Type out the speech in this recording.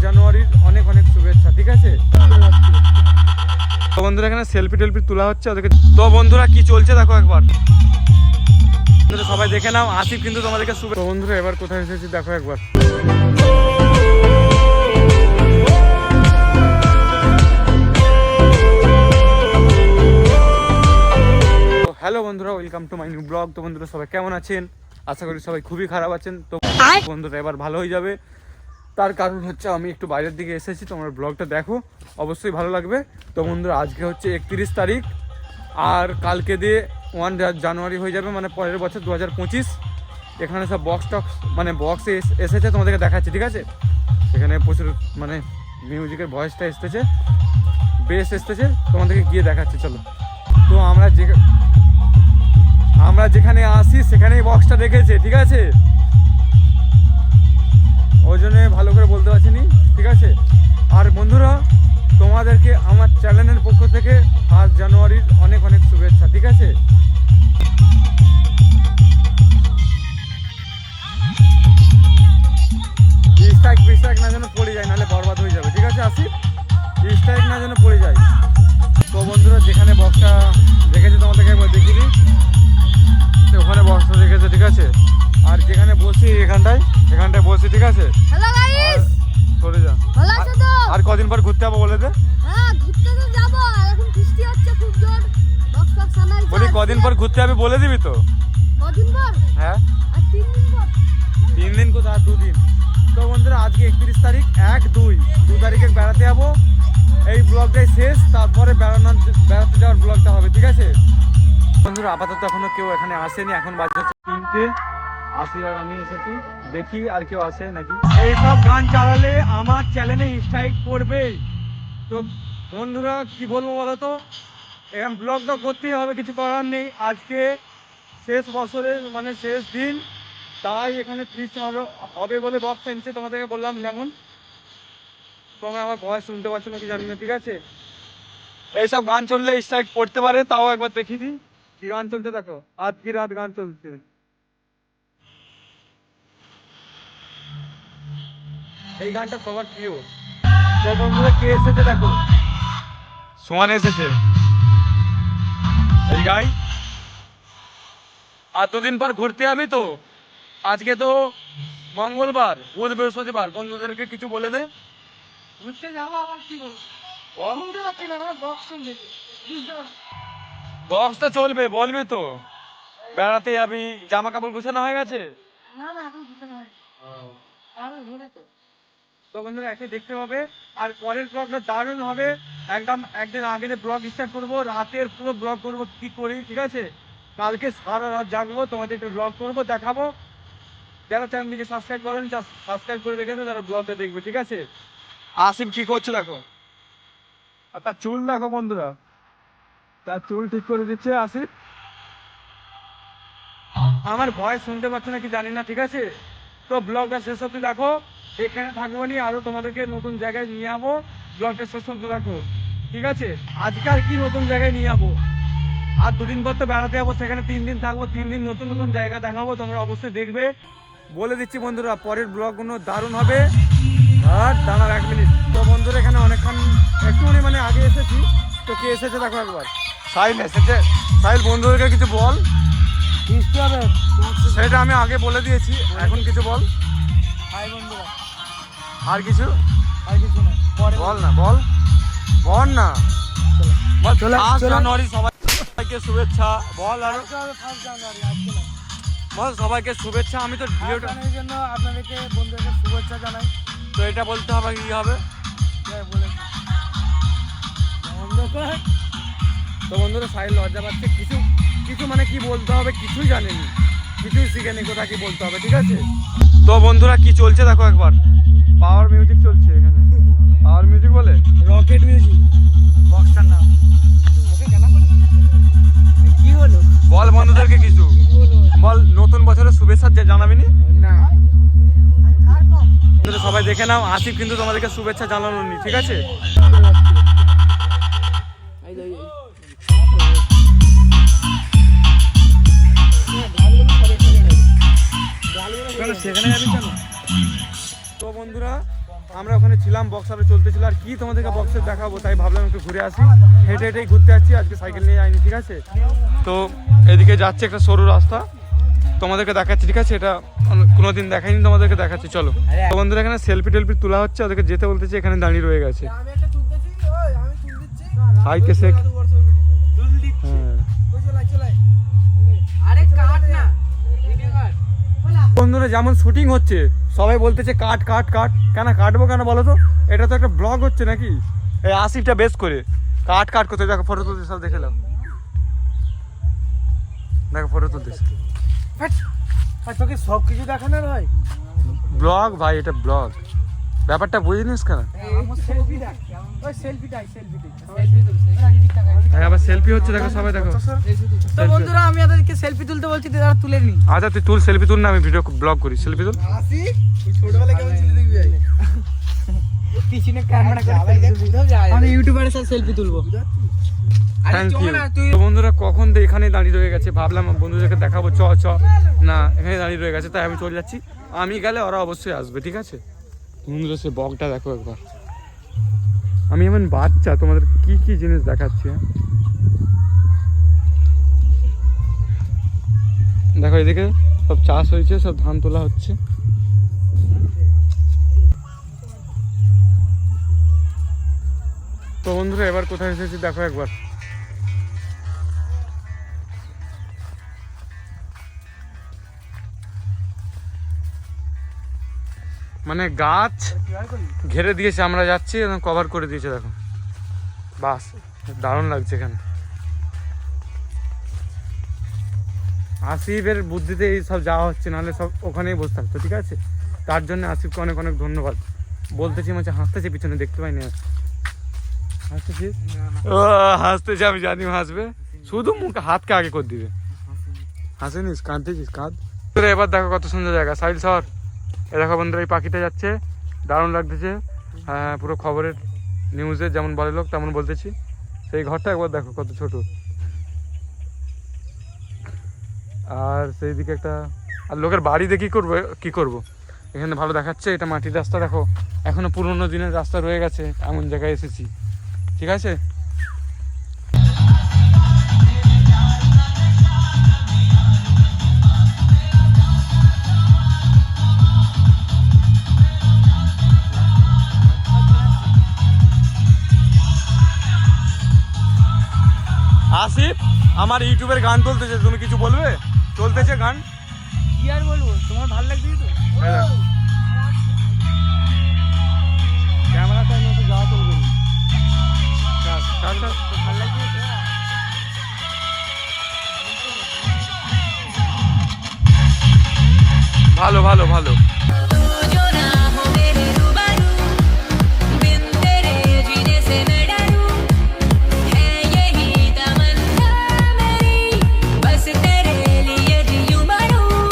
জানুয়ারির অনেক অনেক শুভেচ্ছা, ঠিক আছে? তো বন্ধুরা এখানে সেলফি টেলফি তোলা হচ্ছে ওদেরকে। তো বন্ধুরা কি চলছে দেখো একবার, সবাই দেখে নাও। আসিফ কিন্তু তোমাদেরকে শুভেচ্ছা। তো বন্ধুরা এবার কোথায় এসেছি দেখো একবার। হ্যালো বন্ধুরা, welcome to my new blog. তো বন্ধুরা সবাই কেমন আছেন? আশা করি সবাই খুবই খারাপ আছেন। তো বন্ধুরা এবার ভালো হয়ে যাবে, তার কারণ হচ্ছে আমি একটু বাইরের দিকে এসেছি। তোমরা ব্লগটা দেখো, অবশ্যই ভালো লাগবে। তো বন্ধুরা আজকে হচ্ছে 31 তারিখ, আর কালকে দিয়ে 1 জানুয়ারি হয়ে যাবে, মানে পরের বছর 2025। এখানে সব বক্স টক্স মানে বক্স এসেছে, তোমাদেরকে দেখাচ্ছি, ঠিক আছে? এখানে প্রচুর মানে মিউজিকের ভয়েসটা এসতেছে, বেস এসতেছে, তোমাদেরকে গিয়ে দেখাচ্ছি চলো। তো আমরা যেখানে আসি সেখানেই বক্সটা রেখেছে, ঠিক আছে? ওই জন্য ভালো করে বলতে পারছি নি, ঠিক আছে? আর বন্ধুরা তোমাদেরকে আমার চ্যানেলের পক্ষ থেকে 1 জানুয়ারির অনেক অনেক শুভেচ্ছা, ঠিক আছে? স্ট্রাইক না যেন পড়ে যায়, নাহলে বরবাদ হয়ে যাবে, ঠিক আছে? আসি স্ট্রাইক না যেন পড়ে যায়। তো বন্ধুরা যেখানে বক্সটা রেখেছে তোমাদেরকে একবার দেখিয়ে দিই, ওখানে বক্সটা রেখেছে, ঠিক আছে? আর যেখানে বসি এখানটায় বসি, ঠিক আছে? হ্যালো গাইস, চলে যা। ভালো আছো তো? আর কদিন পর ঘুরতে যাবো বলে দে। হ্যাঁ ঘুরতে তো যাব, এখন বৃষ্টি হচ্ছে খুব জোর। বক্স সানাই বলি কদিন পর ঘুরতে যাবি বলে দিবি তো? কদিন পর? হ্যাঁ, আর 3 দিন পর। 3 দিন কোথায়, 2 দিন। তো বন্ধুরা আজকে 31 তারিখ, 2 তারিখে বেড়াতে যাবো। এই ব্লগটাই শেষ, তারপরে বেড়াতে যাওয়ার ব্লগটা হবে, ঠিক আছে? বন্ধুরা আপাতত এখনো কেউ এখানে আসেনি, এখন বাজে হচ্ছে 3টে। আসি আর আমি এসেছি, দেখি আর কেউ আসে নাকি। এইসব গান চালালে আমার চ্যানেলে স্ট্রাইক পড়বে। তো বন্ধুরা কি বলবো বলো তো, এখন ব্লগটা করতেই হবে, কিছু করার নেই। আজকে শেষ বছরের মানে শেষ দিন, তাই এখানে ফিস্ট হবে বলে বক্স এনেছে। তোমাদেরকে বললাম যেমন, তোমরা আমার ভয়েস শুনতে পাচ্ছ নাকি জানি না, ঠিক আছে? এইসব গান চললে স্ট্রাইক পড়তে পারে, তাও একবার দেখিয়ে দিই কি গান চলছে দেখো। আজকে রাত গান চলছে, এই গানটা সবার প্রিয়। তো বন্ধুরা কে এসেছে দেখো, সোমান এসেছে এই গাই। আর 2 দিন পর ঘুরতে যাবি তো? আজকে তো মঙ্গলবার, বুধ বৃহস্পতিবার, বন্ধুদেরকে কিছু বলে দে। ঘুরতে যাবো আবার কি বক্স তো চলবে, বলবি তো? বেড়াতে যাবি, জামা কাপড় গুছানো হয়ে গেছে? না না এখন ঘুরতে হয়। আর ঘুরে তো। তো বন্ধুরা এসে দেখতে হবে। আর পরের ব্লগটা দারুণ হবে, একদম একদিন আগে ব্লগ স্টার্ট করবো, রাতের পুরো ব্লগ করবো কি করি, ঠিক আছে? কালকে সারা রাত জাগবো, তোমাদের একটু ব্লগ করবো, দেখাবো। যারা চ্যানেলটিকে সাবস্ক্রাইব করেন সাবস্ক্রাইব করে রেখেছে, তারা ব্লগটা দেখবে, ঠিক আছে? আসিফ কি করছে দেখো, আর তার চুল দেখো বন্ধুরা, তার চুল ঠিক করে দিচ্ছে আসিফ। আমার ভয়েস শুনতে পাচ্ছ নাকি জানি না, ঠিক আছে? তো ব্লগটা শেষ অব্দি দেখো, এখানে থাকবো নি, আরো তোমাদেরকে নতুন জায়গায় নিয়ে যাবো। ব্লগটা শেষ অব্দি দেখো, ঠিক আছে? আজকে আর কি নতুন জায়গায় নিয়ে যাবো, আর 2 দিন পর তো বেড়াতে যাবো, সেখানে 3 দিন থাকবো, 3 দিন নতুন নতুন জায়গা দেখাবো, তোমরা অবশ্যই দেখবে। বলে দিচ্ছি বন্ধুরা, পরের ব্লগগুলো দারুণ হবে। আর দাঁড়াও 1 মিনিট। তো বন্ধুরা এখানে অনেকক্ষণ একটুখানি মানে আগে এসেছি। তো কে এসেছে দেখো একবার, সাহিল এসেছে। সাহিল বন্ধুদেরকে কিছু বল। বৃষ্টি হবে, সেটা আমি আগে বলে দিয়েছি, এখন কিছু বল। হাই বন্ধুরা। আর কিছু আর কিছু না, পরে বল না, বল না বল। চলো, 1 চলো। জানুয়ারি সবাইকে শুভেচ্ছা বল। আর 1 জানুয়ারি আজকে না, বল সবাইকে শুভেচ্ছা। আমি তো ভিডিওটা জানার জন্য আপনাদেরকে বন্ধুদেরকে শুভেচ্ছা জানাই। তো এটা বলতে হবে, কি হবে? বলেছি তো বন্ধুরা সাহিল লজ্জা পাচ্ছে, কিছু মানে কি বলতে হবে কিছুই জানেনি, কিছুই শিখেনি, কোথা কি বলতে হবে, ঠিক আছে? তো বন্ধুরা কি চলছে দেখো একবার, পাওয়ার মিউজিক চলছে এখানে। পাওয়ার মিউজিক বলে রকেট মিউজিক বক্সটার নাম। কি হলো বল বন্ধুদেরকে কিছু বল, নতুন বছরের শুভেচ্ছা জানাবি নি? না সবাই দেখে নাও, আসিফ কিন্তু তোমাদেরকে শুভেচ্ছা জানানোনি, ঠিক আছে? সেখানে যাবি কেন? তো বন্ধুরা আমরা ওখানে ছিলাম, বক্স আরো চলতেছিল, আর কি তোমাদেরকে বক্সে দেখাবো, তাই ভাবলাম একটু ঘুরে আসি। হেঁটে হেঁটেই ঘুরতে যাচ্ছি, আজকে সাইকেল নিয়ে যাইনি, ঠিক আছে। তো এদিকে যাচ্ছে একটা সরু রাস্তা, তোমাদেরকে দেখাচ্ছি, ঠিক আছে। এটা কোনোদিন দেখাইনি, তোমাদেরকে দেখাচ্ছি, চলো। তো বন্ধুরা এখানে সেলফি টেলফি তোলা হচ্ছে, ওদেরকে যেতে বলতেছি, এখানে দাঁড়িয়ে রয়ে গেছে। হাই কেসে বন্ধুরা যেমন শুটিং হচ্ছে, সবাই বলতেছে কাট কাট কাট, কেন কাটবো কেন বলো তো, এটা তো একটা ব্লগ হচ্ছে নাকি। এই আসিফটা বেশ করে কাট কাট করতে, দেখো ফটো তুলতে, সব দেখে নাও, দেখো ফটো তুলতেছে। তোকে সব কিছু দেখানোর হয় ব্লগ ভাই, এটা ব্লগ, ব্যাপারটা বুঝিনিস কেন। হ্যাঁ আবার সেলফি হচ্ছে, দেখো সবাই দেখো। তো বন্ধুরা আমি আপনাদেরকে সেলফি তুলতে বলছি, তারা তুলে নি। আচ্ছা তুই তুল, সেলফি তুল না, আমি ভিডিও ব্লগ করি, সেলফি তুল। ছোটবেলায় কেমন ছিলি দেখবি ভাই, পিছনে ক্যামেরা করে আমি ইউটিউবারের সাথে সেলফি তুলবো। Thank you. তো বন্ধুরা কখন এখানে দাঁড়িয়ে রয়ে গেছে, ভাবলাম বন্ধুদেরকে দেখাবো, চ চ না এখানে দাঁড়িয়ে রয়ে গেছে, তাই আমি চলে যাচ্ছি। আমি গেলে ওরা অবশ্যই আসবে, ঠিক আছে। বন্ধুরা সে বকটা দেখো একবার, আমি এমন বাচ্চা তোমাদের কি কি জিনিস দেখাচ্ছি। দেখো এদিকে সব চাষ হয়েছে, সব ধান তোলা হচ্ছে। তো বন্ধুরা এবার কোথায় এসেছি দেখো একবার, মানে গাছ ঘেরে দিয়েছে, আমরা যাচ্ছি কভার করে দিয়েছে, দেখো বাস দারুণ লাগছে এখানে। আসিফের বুদ্ধিতে এই সব যাওয়া হচ্ছে, নাহলে সব ওখানেই বসে থাকতো, ঠিক আছে। তার জন্য আসিফকে অনেক অনেক ধন্যবাদ বলতেছি। মানে হাসতেছে, পিছনে দেখতে পাইনি, হাসতেছি, ও হাসতেছে, আমি জানি হাসবে, শুধু মুখে হাতকে আগে করে দিবে। হাসেনিস, কাঁদতেছিস, কাঁদ। এবার দেখো কত সুন্দর জায়গা, সাইল শহর। এ দেখো বন্ধুরা এই পাখিটা যাচ্ছে, দারুণ লাগতেছে। হ্যাঁ পুরো খবরের নিউজে যেমন বলে লোক তেমন বলতেছি। সেই ঘরটা একবার দেখো কত ছোট, আর সেই দিকে একটা, আর লোকের বাড়িতে কি করবো এখানে ভালো দেখাচ্ছে। এটা মাটির রাস্তা, দেখো এখনো পুরোনো দিনের রাস্তা রয়ে গেছে, এমন জায়গায় এসেছি, ঠিক আছে। আসিফ আমার ইউটিউবের গান চলতেছে, তুমি কিছু বলবে? চলতেছে গান, কি আর বলবো, তোমার ভালো লাগবে তো। ক্যামেরাটা নিয়ে যাওয়া চলবে না, ভালো লাগবে ভালো ভালো ভালো।